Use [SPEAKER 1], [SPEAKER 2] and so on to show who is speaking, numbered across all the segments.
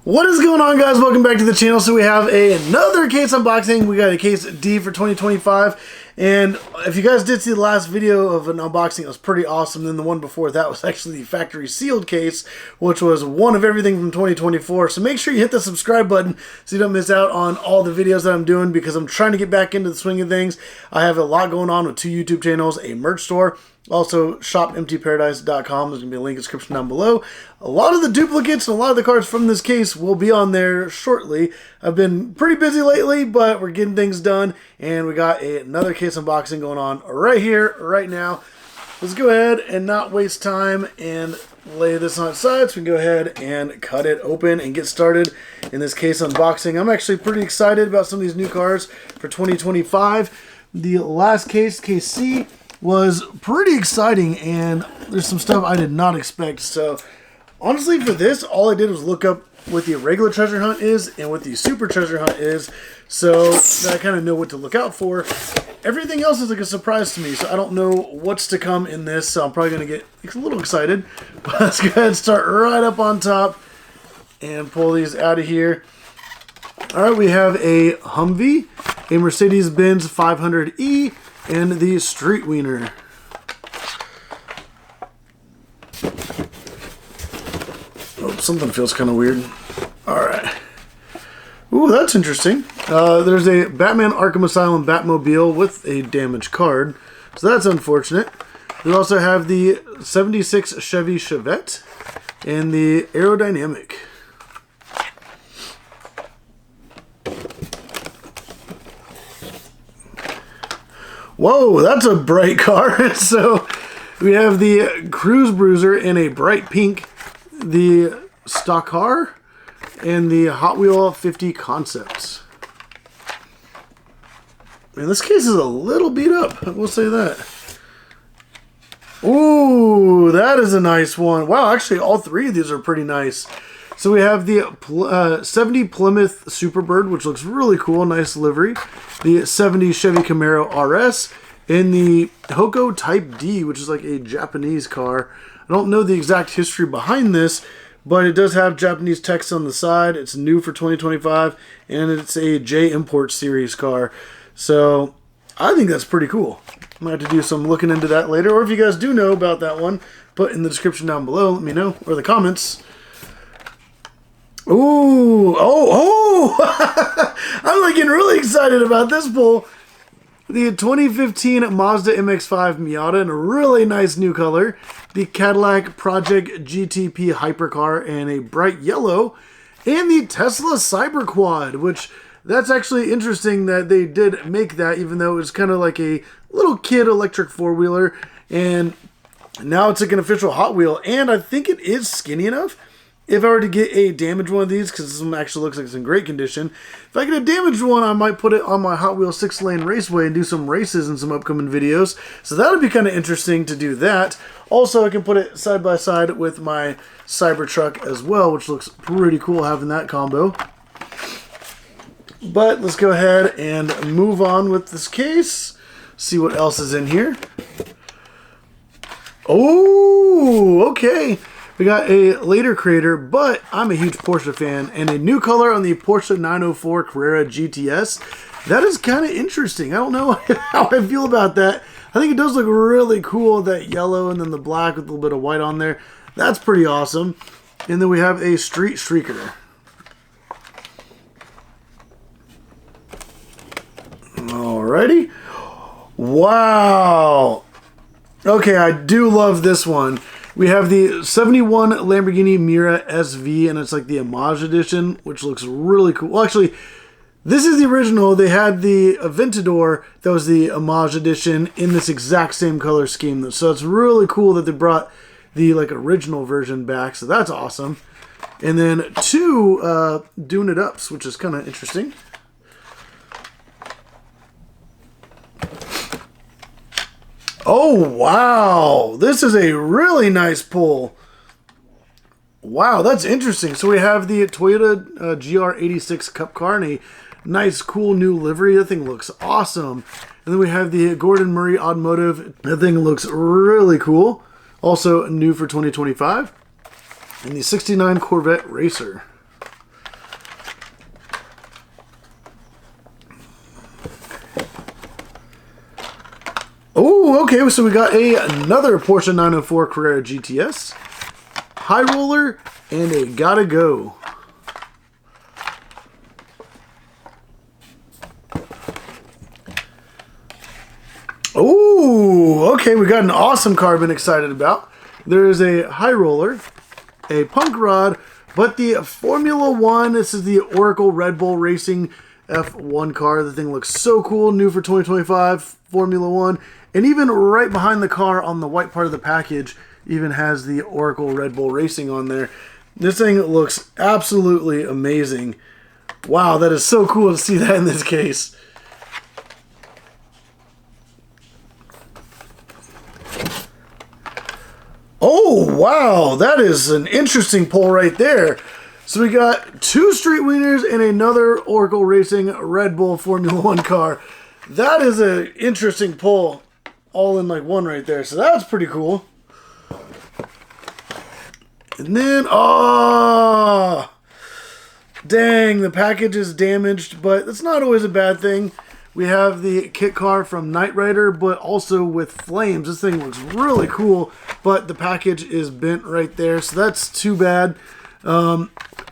[SPEAKER 1] What is going on, guys? Welcome back to the channel. So we have another case unboxing. We got a case D for 2025. And if you guys did see the last video of an unboxing, it was pretty awesome. Then the one before that was actually the factory sealed case, which was one of everything from 2024. So make sure you hit the subscribe button so you don't miss out on all the videos that I'm doing, because I'm trying to get back into the swing of things. I have a lot going on with 2 YouTube channels, a merch store, also shopemptyparadise.com. There's going to be a link in the description down below. A lot of the duplicates and a lot of the cards from this case will be on there shortly. I've been pretty busy lately, but we're getting things done. And we got another case unboxing going on right here, right now. Let's go ahead and not waste time and lay this on its side, so we can go ahead and cut it open and get started in this case unboxing. I'm actually pretty excited about some of these new cars for 2025. The last case, case C, was pretty exciting, and there's some stuff I did not expect. So honestly, for this, all I did was look up what the regular treasure hunt is and what the super treasure hunt is, so that I kind of know what to look out for. Everything else is like a surprise to me, so I don't know what's to come in this, so I'm probably going to get a little excited. But let's go ahead and start right up on top and pull these out of here. Alright, we have a Humvee, a Mercedes-Benz 500E, and the Street Wiener. Oh, something feels kind of weird. Alright. Ooh, that's interesting. There's a Batman Arkham Asylum Batmobile with a damaged card, so that's unfortunate. We also have the 76 Chevy Chevette and the Aerodynamic. Whoa, that's a bright car. So we have the Cruise Bruiser in a bright pink, the stock car, and the Hot Wheel 50 Concepts. Man, this case is a little beat up, I will say that. Ooh, that is a nice one. Wow, actually all three of these are pretty nice. So we have the 70 Plymouth Superbird, which looks really cool, nice livery. The 70 Chevy Camaro RS, and the Hoko Type D, which is like a Japanese car. I don't know the exact history behind this, but it does have Japanese text on the side. It's new for 2025, and it's a J Import Series car. So I think that's pretty cool. I might have to do some looking into that later, or if you guys do know about that one, put in the description down below, let me know, or the comments. Ooh, I'm like getting really excited about this pull. The 2015 Mazda MX-5 Miata in a really nice new color. The Cadillac Project GTP Hypercar in a bright yellow. And the Tesla Cyberquad, which that's actually interesting that they did make that, even though it was kind of like a little kid electric four-wheeler. And now it's like an official Hot Wheel. And I think it is skinny enough. If I were to get a damaged one of these, because this one actually looks like it's in great condition, if I get a damaged one, I might put it on my Hot Wheels 6-lane raceway and do some races in some upcoming videos. So that would be kind of interesting to do that. Also, I can put it side by side with my Cybertruck as well, which looks pretty cool having that combo. But let's go ahead and move on with this case. See what else is in here. Oh, okay. We got a later creator, but I'm a huge Porsche fan, and a new color on the Porsche 904 Carrera GTS. That is kind of interesting. I don't know how I feel about that. I think it does look really cool, that yellow and then the black with a little bit of white on there. That's pretty awesome. And then we have a Street Streaker. Alrighty. Wow. Okay, I do love this one. We have the 71 Lamborghini Miura SV, and it's like the homage edition, which looks really cool. Well, actually, this is the original. They had the Aventador that was the homage edition in this exact same color scheme. So it's really cool that they brought the like original version back. So that's awesome. And then 2 Doing It Ups, which is kind of interesting. Oh, wow. This is a really nice pull. Wow, that's interesting. So we have the Toyota GR86 Cup car in a nice, cool new livery. That thing looks awesome. And then we have the Gordon Murray Automotive. That thing looks really cool. Also new for 2025. And the 69 Corvette Racer. Oh, okay, so we got another Porsche 904 Carrera GTS, High Roller, and a Gotta Go. Oh, okay, we got an awesome car I've been excited about. There is a High Roller, a Punk Rod, but the Formula One, this is the Oracle Red Bull Racing F1 car. The thing looks so cool, new for 2025, Formula One. And even right behind the car on the white part of the package, even has the Oracle Red Bull Racing on there. This thing looks absolutely amazing. Wow, that is so cool to see that in this case. Oh, wow, that is an interesting pull right there. So we got 2 Street Wieners and another Oracle Racing Red Bull Formula One car. That is an interesting pull, all in like one right there. So that's pretty cool. And then, oh, dang, the package is damaged, but that's not always a bad thing. We have the kit car from Knight Rider, but also with flames. This thing looks really cool, but the package is bent right there, so that's too bad.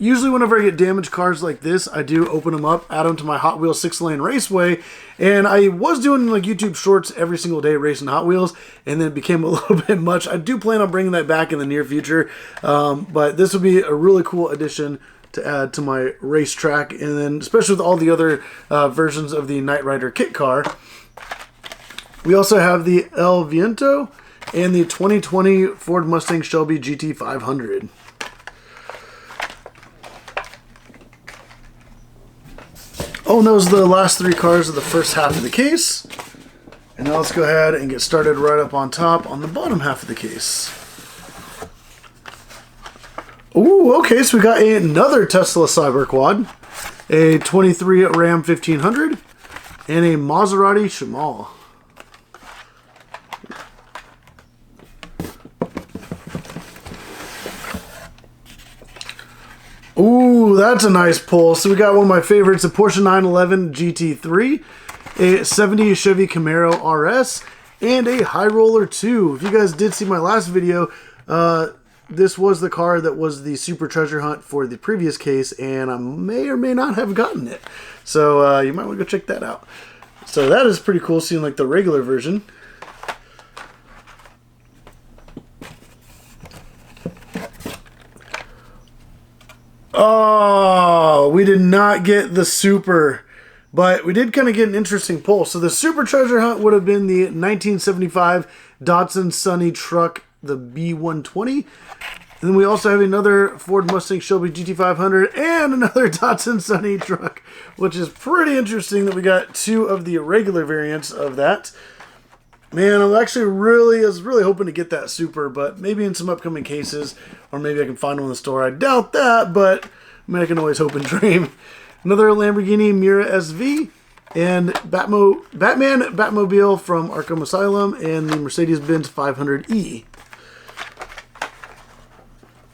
[SPEAKER 1] Usually whenever I get damaged cars like this, I do open them up, add them to my Hot Wheels 6-lane raceway, and I was doing like YouTube shorts every single day racing Hot Wheels, and then it became a little bit much. I do plan on bringing that back in the near future, but this would be a really cool addition to add to my racetrack, and then especially with all the other versions of the Knight Rider kit car. We also have the El Viento and the 2020 Ford Mustang Shelby GT 500. Oh, and those are the last 3 cars of the first half of the case. And now let's go ahead and get started right up on top on the bottom half of the case. Ooh, okay, so we got another Tesla Cyber Quad, a 23 Ram 1500, and a Maserati Shamal. Ooh, that's a nice pull. So we got one of my favorites, a Porsche 911 GT3, a 70 Chevy Camaro RS, and a High Roller 2. If you guys did see my last video, this was the car that was the super treasure hunt for the previous case, and I may or may not have gotten it. So you might want to go check that out. So that is pretty cool, seeing like the regular version. Oh, we did not get the super, but we did kind of get an interesting pull. So the super treasure hunt would have been the 1975 Datsun Sunny truck, the B120. And then we also have another Ford Mustang Shelby GT500 and another Datsun Sunny truck, which is pretty interesting that we got 2 of the regular variants of that. Man, I was really hoping to get that super, but maybe in some upcoming cases, or maybe I can find one in the store. I doubt that, but I mean, I can always hope and dream. Another Lamborghini Miura SV, and Batman Batmobile from Arkham Asylum, and the Mercedes-Benz 500E.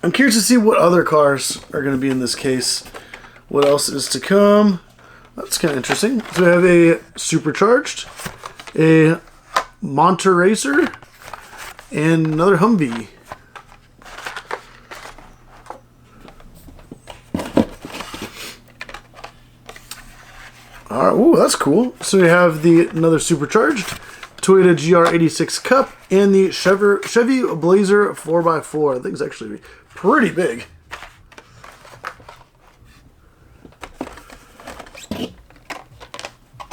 [SPEAKER 1] I'm curious to see what other cars are going to be in this case. What else is to come? That's kind of interesting. So we have a Supercharged, a Monster Racer, and another Humvee. All right, ooh, that's cool. So we have another Supercharged, Toyota GR86 Cup, and the Chevy Blazer 4x4. I think it's actually pretty big.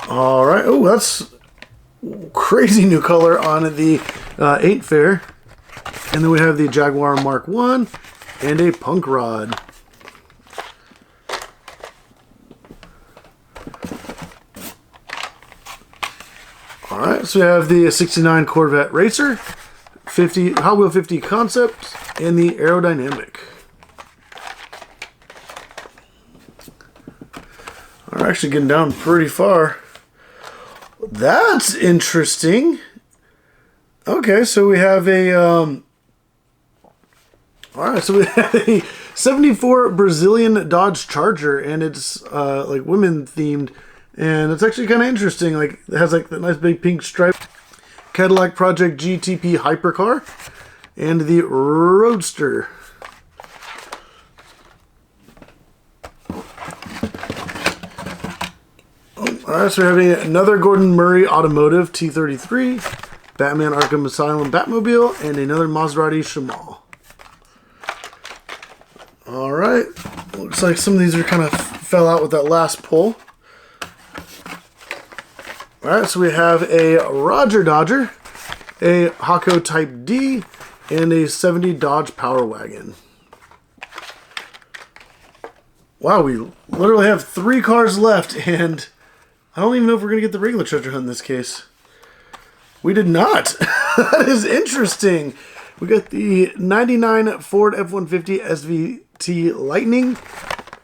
[SPEAKER 1] All right, oh, that's crazy new color on the 8 Fair. And then we have the Jaguar Mark 1 and a Punk Rod. Alright, so we have the 69 Corvette Racer, Hot Wheel 50 Concept, and the Aerodynamic. We're actually getting down pretty far. That's interesting. Okay, so we have a alright, so we have a 74 Brazilian Dodge Charger, and it's like women themed, and it's actually kind of interesting. Like, it has like the nice big pink stripe Cadillac Project GTP Hypercar, and the Roadster. Alright, so we're having another Gordon Murray Automotive T33, Batman Arkham Asylum Batmobile, and another Maserati Shamal. Alright, looks like some of these are kind of fell out with that last pull. Alright, so we have a Roger Dodger, a Hako Type D, and a 70 Dodge Power Wagon. Wow, we literally have 3 cars left, and I don't even know if we're going to get the regular treasure hunt in this case. We did not. That is interesting. We got the 99 Ford F-150 SVT Lightning,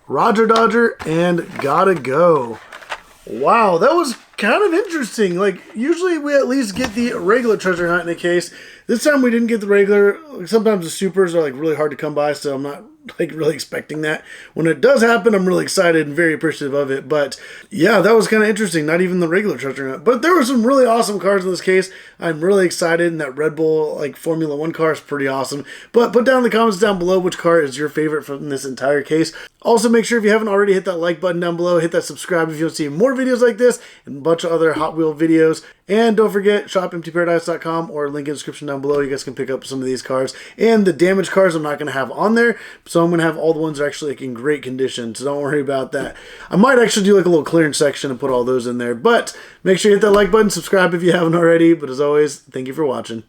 [SPEAKER 1] Roger Dodger, and Gotta Go. Wow, that was kind of interesting. Like, usually we at least get the regular treasure hunt in a case. This time we didn't get the regular. Sometimes the supers are like really hard to come by, so I'm not like really expecting that. When it does happen, I'm really excited and very appreciative of it. But yeah, that was kind of interesting. Not even the regular treasure hunt. But there were some really awesome cars in this case. I'm really excited, and that Red Bull like Formula 1 car is pretty awesome. But put down in the comments down below which car is your favorite from this entire case. Also, make sure if you haven't already, hit that like button down below. Hit that subscribe if you want to see more videos like this and a bunch of other Hot Wheel videos. And don't forget, shopemptyparadise.com or link in the description down below. You guys can pick up some of these cars. And the damaged cars I'm not going to have on there. So I'm going to have all the ones that are actually like in great condition. So don't worry about that. I might actually do like a little clearance section and put all those in there. But make sure you hit that like button, subscribe if you haven't already. But as always, thank you for watching.